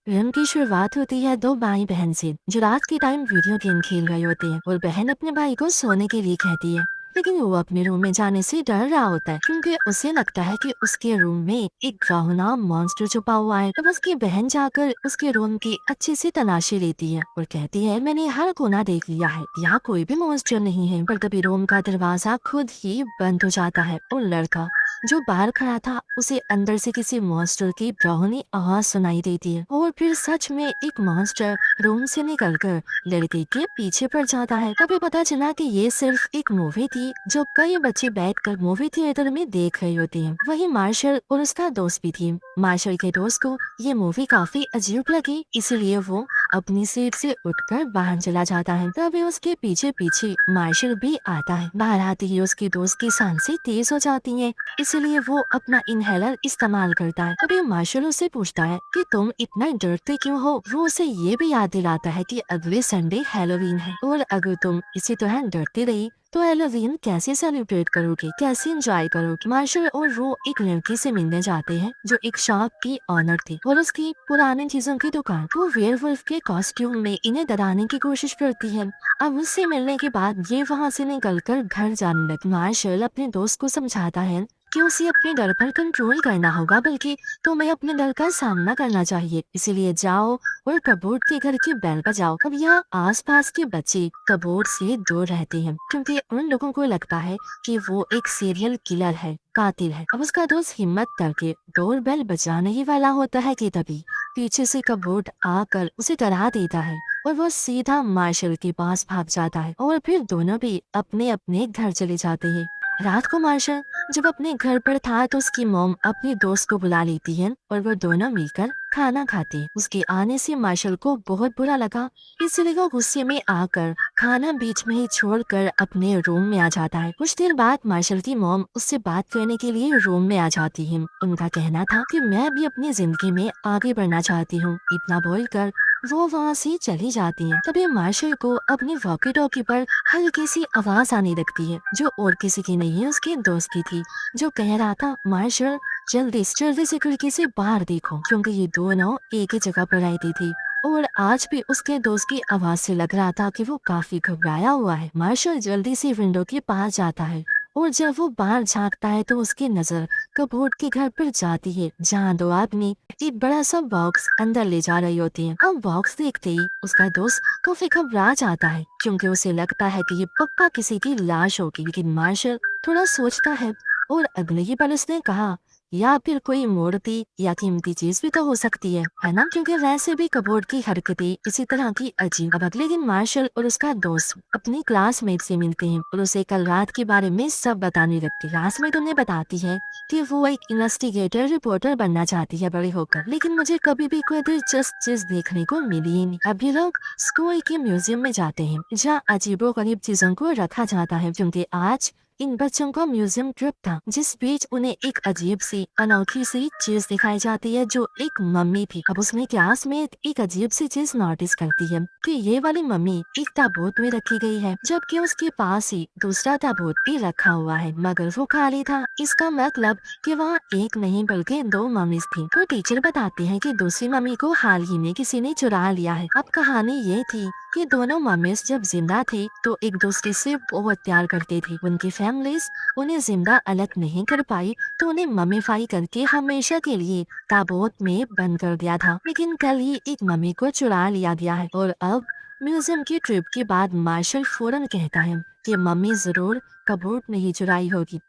Film की शुरुआत होती है दो भाई बहन से जो रात के टाइम वीडियो गेम खेल रहे होते हैं और बहन अपने भाई को सोने के लिए कहती है। लेकिन वो अपने रूम में जाने से डर रहा होता है क्योंकि उसे लगता है कि उसके रूम में एक डरावना मॉन्स्टर छुपा हुआ है। तब उसकी बहन जाकर उसके रूम की अच्छे से तलाशी लेती है और कहती है, मैंने हर कोना देख लिया है, यहाँ कोई भी मॉन्स्टर नहीं है। पर तभी रूम का दरवाजा खुद ही बंद हो जाता है और लड़का जो बाहर खड़ा था उसे अंदर से किसी मॉन्स्टर की डरावनी आवाज सुनाई देती है और फिर सच में एक मॉन्स्टर रूम से निकलकर लड़के के पीछे पड़ जाता है। तभी पता चला कि ये सिर्फ एक मूवी थी जो कई बच्चे बैठकर मूवी थिएटर में देख रहे होते हैं। वही मार्शल और उसका दोस्त भी थी। मार्शल के दोस्त को ये मूवी काफी अजीब लगी, इसलिए वो अपनी सीट से उठकर बाहर चला जाता है। तभी उसके पीछे पीछे मार्शल भी आता है। बाहर आते ही उसके दोस्त की सांसें तेज हो जाती हैं, इसलिए वो अपना इनहेलर इस्तेमाल करता है। तभी मार्शल उससे पूछता है कि तुम इतना डरते क्यों हो। वो उसे ये भी याद दिलाता है कि अगले संडे हैलोवीन है और अगर तुम इसी तरह डरती रही तो हैलोवीन कैसे सेलिब्रेट करोगे, कैसे एंजॉय करोगे। मार्शल और वो एक लड़की से मिलने जाते हैं जो एक शॉप की ऑनर थी और उसकी पुरानी चीजों की दुकान। वो वेयरवुल्फ के कॉस्ट्यूम में इन्हें डराने की कोशिश करती है। अब उससे मिलने के बाद ये वहाँ से निकलकर घर जाने लगे। मार्शल अपने दोस्त को समझाता है कि उसे अपने डर पर कंट्रोल करना होगा, बल्कि तुम्हें अपने डर का सामना करना चाहिए। इसीलिए जाओ और कबूत के घर की बेल बजाओ। अब यहाँ आसपास के बच्चे कबूत से दूर रहते हैं क्योंकि उन लोगों को लगता है कि वो एक सीरियल किलर है, कातिल है। अब उसका दोस्त हिम्मत करके डोर बेल बजाने ही वाला होता है कि तभी पीछे से कबूत आकर उसे डरा देता है और वो सीधा मार्शल के पास भाग जाता है और फिर दोनों भी अपने अपने घर चले जाते हैं। रात को मार्शल जब अपने घर पर था तो उसकी मॉम अपने दोस्त को बुला लेती है और वो दोनों मिलकर खाना खाते हैं। उसके आने से मार्शल को बहुत बुरा लगा, इसलिए वो गुस्से में आकर खाना बीच में ही छोड़कर अपने रूम में आ जाता है। कुछ देर बाद मार्शल की मॉम उससे बात करने के लिए रूम में आ जाती है। उनका कहना था कि मैं भी अपनी जिंदगी में आगे बढ़ना चाहती हूँ। इतना बोलकर वो वहाँ से चली जाती है। तभी मार्शल को अपनी वॉकी टॉकी पर हल्की सी आवाज आने लगती है जो और किसी की नहीं उसके दोस्त की थी, जो कह रहा था, मार्शल जल्दी से खिड़की से बाहर देखो, क्योंकि ये दोनों एक ही जगह पर रहती थी और आज भी उसके दोस्त की आवाज से लग रहा था कि वो काफी घबराया हुआ है। मार्शल जल्दी से विंडो के पास जाता है और जब वो बाहर झांकता है तो उसकी नजर कबूत के घर पर जाती है जहाँ दो आदमी एक बड़ा सा बॉक्स अंदर ले जा रही होती है। अब बॉक्स देखते ही उसका दोस्त काफी घबरा जाता है क्योंकि उसे लगता है कि ये पक्का किसी की लाश होगी। लेकिन मार्शल थोड़ा सोचता है और अगले ही पल उसने कहा, या फिर कोई मूर्ति या कीमती चीज भी तो हो सकती है ना, क्योंकि वैसे भी कबूत की हरकतें इसी तरह की अजीब। अब अगले दिन मार्शल और उसका दोस्त अपनी क्लासमेट से मिलते हैं और उसे कल रात के बारे में सब बताने लगती है। क्लासमेट उन्हें बताती है कि वो एक इन्वेस्टिगेटर रिपोर्टर बनना चाहती है बड़ी होकर, लेकिन मुझे कभी भी कोई दिलचस्प चीज देखने को मिली ही नहीं। अभी लोग स्कूल के म्यूजियम में जाते हैं जहाँ अजीबो गरीब चीजों को रखा जाता है, क्योंकि आज इन बच्चों का म्यूजियम ट्रिप था, जिस बीच उन्हें एक अजीब सी अनोखी सी चीज दिखाई जाती है जो एक मम्मी थी। अब उसमें क्लास में एक अजीब सी चीज नोटिस करती है कि ये वाली मम्मी एक ताबूत में रखी गई है, जबकि उसके पास ही दूसरा ताबूत भी रखा हुआ है, मगर वो खाली था। इसका मतलब कि वहाँ एक नहीं बल्कि दो मम्मी थी। तो टीचर बताते हैं कि दूसरी मम्मी को हाल ही में किसी ने चुरा लिया है। अब कहानी ये थी कि दोनों मम्मीज जब जिंदा थे तो एक दूसरे से बहुत प्यार करते थे। उनकी फैमिलीज उन्हें जिंदा अलग नहीं कर पाई तो उन्हें मम्मीफाई करके हमेशा के लिए ताबूत में बंद कर दिया था। लेकिन कल ही एक मम्मी को चुरा लिया गया है और अब म्यूजियम की ट्रिप के बाद मार्शल फौरन कहता है कि मम्मी जरूर कबूत नहीं चुराई होगी।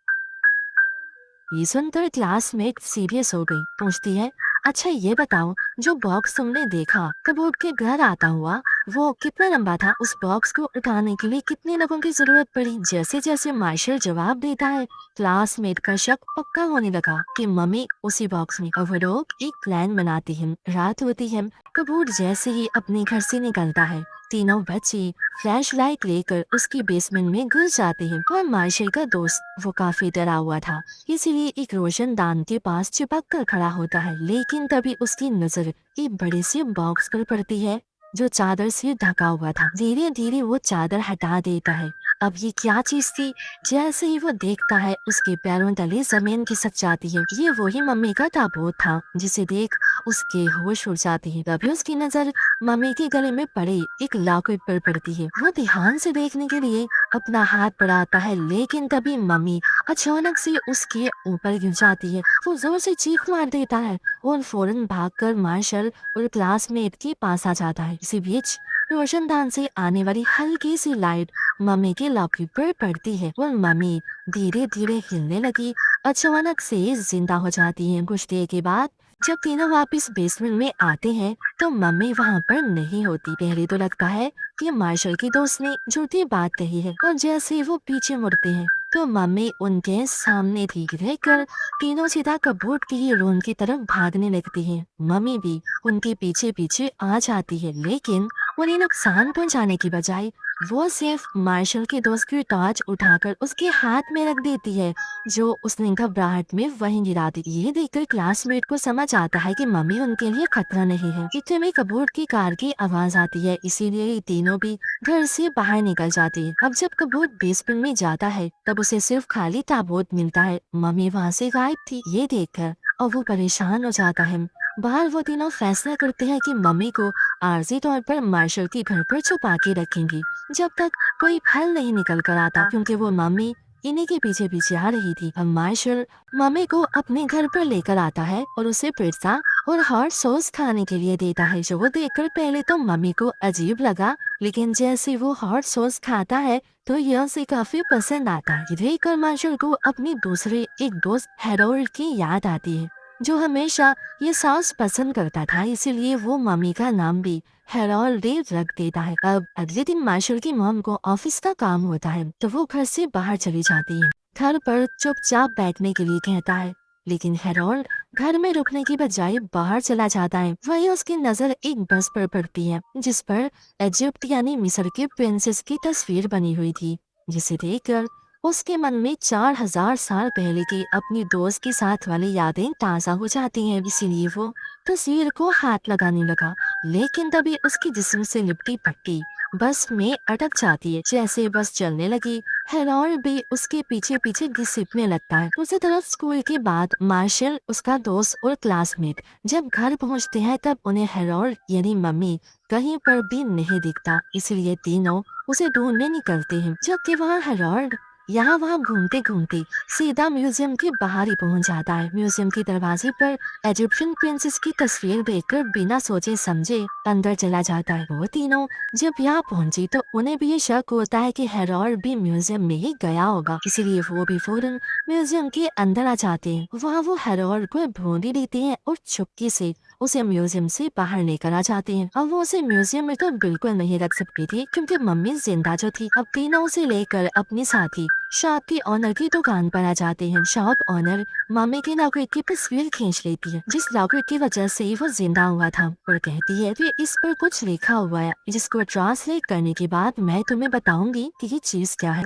ये सुनकर क्लासमेट सीरियस हो गई। पूछती है, अच्छा ये बताओ, जो बॉक्स तुमने देखा कबूत के घर आता हुआ वो कितना लंबा था? उस बॉक्स को उठाने के लिए कितने लोगों की जरूरत पड़ी? जैसे जैसे मार्शल जवाब देता है क्लासमेट का शक पक्का होने लगा कि मम्मी उसी बॉक्स में। और वो लोग एक प्लान बनाती हैं। रात होती है, कबूत जैसे ही अपने घर से निकलता है तीनों बच्चे फ्लैश लाइट लेकर उसकी बेसमेंट में घुस जाते हैं। और मार्शल का दोस्त वो काफी डरा हुआ था, इसीलिए एक रोशनदान के पास चिपक कर खड़ा होता है। लेकिन तभी उसकी नजर एक बड़े से बॉक्स पर पड़ती है जो चादर से ढका हुआ था। धीरे धीरे वो चादर हटा देता है अब ये क्या चीज थी? जैसे ही वो देखता है उसके पैरों तले जमीन खिसक जाती है। ये वही मम्मी का ताबूत था जिसे देख उसके होश उड़ जाती है। तभी उसकी नजर मम्मी के गले में पड़े एक लॉकेट पर पड़ती है। वो ध्यान से देखने के लिए अपना हाथ बढ़ाता है, लेकिन तभी मम्मी अचानक से उसके ऊपर गिर जाती है। वो जोर से चीख मार देता है और फौरन भागकर मार्शल और क्लासमेट के पास आ जाता है। इसी बीच रोशनदान से आने वाली हल्की सी लाइट मम्मी के लॉकेट पर पड़ती है और मम्मी धीरे धीरे हिलने लगी, अचानक से जिंदा हो जाती है। कुछ देर के बाद जब तीनों वापस बेसमेंट में आते हैं तो मम्मी वहाँ पर नहीं होती। पहले तो लगता है कि मार्शल की दोस्त ने झूठी बात कही है, और जैसे ही वो पीछे मुड़ते हैं तो मम्मी उनके सामने ठीक रहकर तीनों सीधा कबूट की रूम की तरफ भागने लगती है। मम्मी भी उनके पीछे पीछे आ जाती है, लेकिन उन्हें नुकसान पहुंचाने की बजाय वो सिर्फ मार्शल के दोस्त की टॉर्च उठाकर उसके हाथ में रख देती है, जो उसने घबराहट में वहीं गिरा दी। ये देखकर क्लासमेट को समझ आता है कि मम्मी उनके लिए खतरा नहीं है। इतने में कबूत की कार की आवाज आती है, इसीलिए ये तीनों भी घर से बाहर निकल जाती है। अब जब कबूत बेसमेंट में जाता है तब उसे सिर्फ खाली ताबूत मिलता है। मम्मी वहाँ से गायब थी। ये देखकर और वो परेशान हो जाता है। बाहर वो तीनों फैसला करते हैं कि मम्मी को आर्जी तौर पर मार्शल के घर पर छुपा के रखेंगी जब तक कोई फल नहीं निकल कर आता, क्योंकि वो मम्मी इन्हीं के पीछे पीछे आ रही थी। अब मार्शल मम्मी को अपने घर पर लेकर आता है और उसे पिज्जा और हॉट सॉस खाने के लिए देता है, जो वो देखकर पहले तो मम्मी को अजीब लगा, लेकिन जैसे वो हॉट सॉस खाता है तो यह उसे काफी पसंद आता है। ये देखकर मार्शल को अपनी दूसरे एक दोस्त हेरोल्ड की याद आती है, जो हमेशा ये सॉस पसंद करता था, इसीलिए वो मम्मी का नाम भी हेरोल्ड डे रख देता है। अब अगले दिन मार्शल की मॉम को ऑफिस का काम होता है तो वो घर से बाहर चली जाती है। घर पर चुपचाप बैठने के लिए कहता है, लेकिन हेरोल्ड घर में रुकने की बजाय बाहर चला जाता है। वही उसकी नजर एक बस पर पड़ती है जिस पर इजिप्ट यानी मिस्र के प्रिंसेस की तस्वीर बनी हुई थी, जिसे देखकर उसके मन में 4000 साल पहले की अपनी दोस्त के साथ वाली यादें ताजा हो जाती हैं। इसीलिए वो तस्वीर को हाथ लगाने लगा, लेकिन तभी उसकी जिस्म से लिपटी पट्टी बस में अटक जाती है। जैसे बस चलने लगी, हेरोल्ड भी उसके पीछे पीछे घसीटने लगता है। दूसरी तरफ स्कूल के बाद मार्शल, उसका दोस्त और क्लासमेट जब घर पहुंचते हैं तब उन्हें हेरोल्ड यानी मम्मी कहीं पर भी नहीं दिखता, इसलिए तीनों उसे ढूंढने निकलते हैं। जबकि वहाँ हेरोल्ड यहाँ वहाँ घूमते घूमते सीधा म्यूजियम के बाहर ही पहुंच जाता है। म्यूजियम के दरवाजे पर इजिप्शियन प्रिंसेस की तस्वीर देखकर बिना सोचे समझे अंदर चला जाता है। वो तीनों जब यहाँ पहुंची तो उन्हें भी ये शक होता है कि हेरोल्ड भी म्यूजियम में ही गया होगा, इसीलिए वो भी फौरन म्यूजियम के अंदर आ जाते हैं। वहाँ वो हेरोल्ड को ढूंढ ही लेते हैं और चुपके से उसे म्यूजियम से बाहर लेकर आ जाते हैं। अब वो उसे म्यूजियम में तो बिल्कुल नहीं रख सकती थी, क्योंकि मम्मी जिंदा जो थी। अब तीनों उसे लेकर अपने साथी शॉप के ऑनर की दुकान पर आ जाते हैं। शॉप ऑनर मम्मी के लॉकेट की तस्वीर खींच लेती है, जिस लॉकेट की वजह से वो जिंदा हुआ था, और कहती है कि इस पर कुछ लिखा हुआ है, जिसको ट्रांसलेट करने के बाद मैं तुम्हें बताऊंगी कि ये चीज क्या है।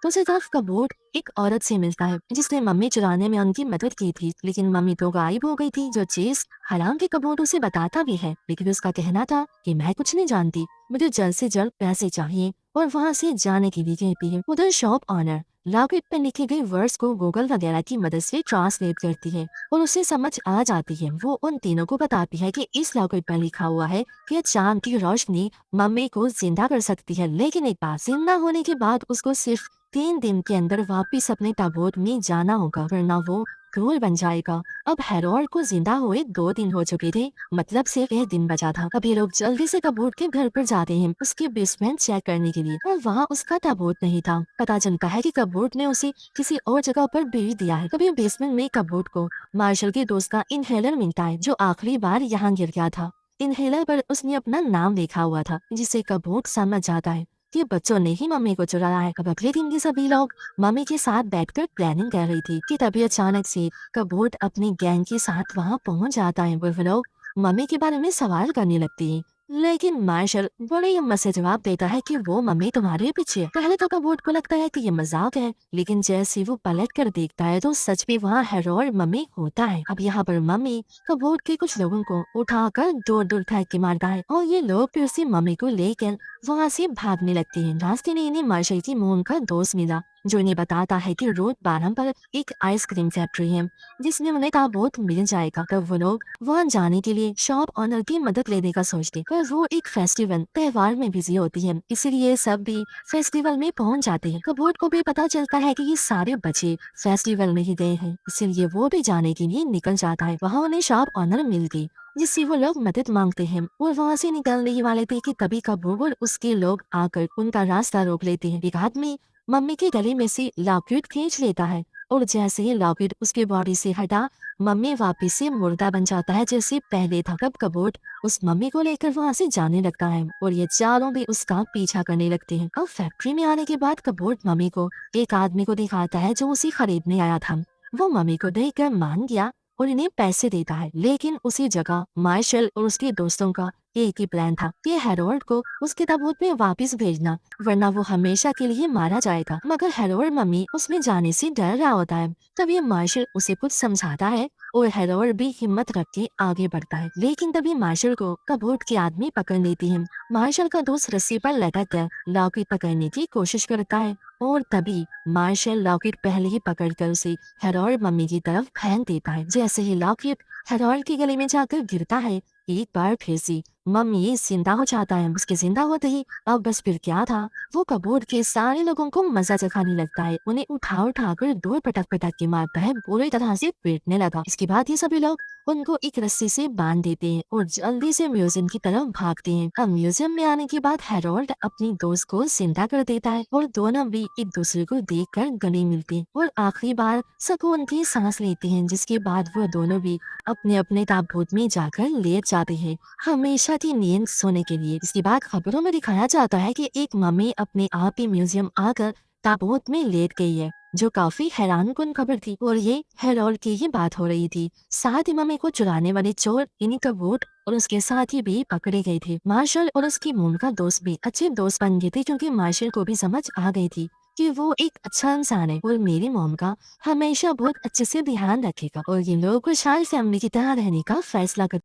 दूसरी तरफ कबूत एक औरत से मिलता है जिसने मम्मी चुराने में उनकी मदद की थी, लेकिन मम्मी तो गायब हो गई थी, जो चीज हालांकि कबूत उसे बताता भी है, लेकिन उसका कहना था कि मैं कुछ नहीं जानती, मुझे जल्द से जल्द पैसे चाहिए, और वहाँ से जाने के लिए कहती है। उधर शॉप ऑनर लॉकेट पर लिखे गए वर्ड्स को गूगल वगैरह की मदद से ट्रांसलेट करती है और उसे समझ आ जाती है। वो उन तीनों को बताती है कि इस लॉकेट पर लिखा हुआ है कि चांद की रोशनी मम्मी को जिंदा कर सकती है, लेकिन एक बार जिंदा होने के बाद उसको सिर्फ 3 दिन के अंदर वापिस अपने ताबूत में जाना होगा, वरना वो क्रूर बन जाएगा। अब हेरोल्ड को जिंदा हुए 2 दिन हो चुके थे, मतलब सिर्फ 1 दिन बचा था। अभी लोग जल्दी से कबूत के घर पर जाते हैं उसके बेसमेंट चेक करने के लिए, और वहाँ उसका ताबूत नहीं था। पता चलता है कि कबूत ने उसे किसी और जगह पर भेज दिया है। तभी बेसमेंट में कबूत को मार्शल के दोस्त का इनहेलर मिलता है, जो आखिरी बार यहाँ गिर गया था। इनहेलर पर उसने अपना नाम लिखा हुआ था, जिसे कबूत समझ जाता है कि बच्चों ने ही मम्मी को चुराया है। अब अगले दिन के सभी लोग मम्मी के साथ बैठकर प्लानिंग कर रही थी कि तभी अचानक से कबूत अपनी गैंग के साथ वहाँ पहुँच जाता है। वो लोग मम्मी के बारे में सवाल करने लगते हैं लेकिन मार्शल बड़े हिम्मत से जवाब देता है कि वो मम्मी तुम्हारे पीछे है। पहले तो कबूत को लगता है कि ये मजाक है, लेकिन जैसे वो पलट कर देखता है तो सच में वहाँ हेरोल्ड मम्मी होता है। अब यहाँ पर मम्मी कबूत के कुछ लोगों को उठाकर दूर दूर फेंक के मारता है और ये लोग फिर से मम्मी को लेकर वहाँ से भागने लगते हैं। रास्ते में इन्हें मार्शल की मोम का दोस्त मिला जो इन्हें बताता है कि रोड 12 पर एक आइसक्रीम फैक्ट्री है जिसमें उन्हें ताबूत मिल जाएगा। तब वो लोग वहाँ जाने के लिए शॉप ऑनर की मदद लेने का सोचते, पर वो एक फेस्टिवल त्योहार में बिजी होती है, इसीलिए सब भी फेस्टिवल में पहुँच जाते हैं। कबूत को भी पता चलता है कि ये सारे बच्चे फेस्टिवल में ही गए हैं, इसीलिए वो भी जाने के लिए निकल जाता है। वहाँ उन्हें शॉप ऑनर मिल गई जिससे वो लोग मदद मांगते हैं और वहाँ से निकलने ही वाले थे कि तभी कबूत उसके लोग आकर उनका रास्ता रोक लेते हैं। एक आदमी मम्मी के गले में से लॉकेट खींच लेता है और जैसे ही लॉकेट उसके बॉडी से हटा मम्मी वापिस से मुर्दा बन जाता है जैसे पहले था। तब कबूत उस मम्मी को लेकर वहाँ से जाने लगता है और ये चारों भी उसका पीछा करने लगते हैं। अब फैक्ट्री में आने के बाद कबूत मम्मी को एक आदमी को दिखाता है जो उसे खरीदने आया था। वो मम्मी को देखकर मान गया और इन्हें पैसे देता है, लेकिन उसी जगह मार्शल और उसके दोस्तों का एक ही प्लान था कि हेरोल्ड को उसके ताबूत में वापस भेजना, वरना वो हमेशा के लिए मारा जाएगा। मगर हेरोल्ड मम्मी उसमें जाने से डर रहा होता है। तभी मार्शल उसे कुछ समझाता है और हेरोल्ड भी हिम्मत रख के आगे बढ़ता है, लेकिन तभी मार्शल को कबूत के आदमी पकड़ लेती है। मार्शल का दोस्त रस्सी पर लटक कर लॉकेट पकड़ने की कोशिश करता है और तभी मार्शल लॉकेट पहले ही पकड़कर उसे हेरोल्ड मम्मी की तरफ फेंक देता है। जैसे ही लॉकेट हेरोल्ड के गले में जाकर गिरता है, एक बार फिर से मम्मी जिंदा हो जाता है। उसके जिंदा होते ही अब बस फिर क्या था, वो कबूत के सारे लोगों को मजा चखाने लगता है, उन्हें उठा उठा कर दूर पटक पटक के मारता है, बुरी तरह से पीटने लगा। इसके बाद ये सभी लोग उनको एक रस्सी से बांध देते हैं और जल्दी से म्यूजियम की तरफ भागते हैं। अब म्यूजियम में आने के बाद हेरोल्ड अपनी दोस्त को जिंदा कर देता है और दोनों भी एक दूसरे को देखकर गले मिलते हैं और आखिरी बार सुकून की सांस लेते हैं, जिसके बाद वो दोनों भी अपने अपने ताबूत में जाकर लेट जाते हैं हमेशा की नींद सोने के लिए। इसके बाद खबरों में दिखाया जाता है कि एक मम्मी अपने आप ही म्यूजियम आकर ताबूत में लेट गई है, जो काफी हैरानकुन खबर थी और ये हेरोल्ड की ही बात हो रही थी। साथ ही मम्मी को चुराने वाले चोर इन्हीं कबूत और उसके साथी भी पकड़े गए थे। मार्शल और उसकी मोम का दोस्त भी अच्छे दोस्त बन गए थे, क्योंकि मार्शल को भी समझ आ गई थी कि वो एक अच्छा इंसान है और मेरी मोम का हमेशा बहुत अच्छे से ध्यान रखेगा और ये लोग खुशहाल फैमिली की तरह रहने का फैसला कर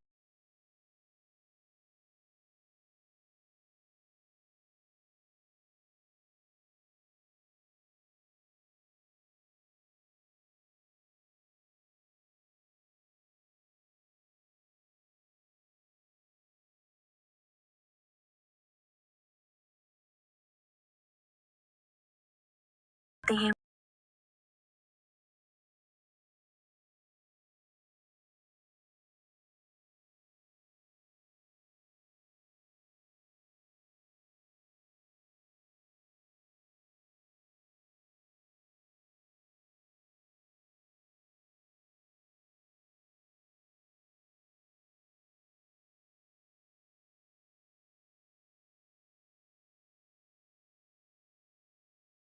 सकते हैं।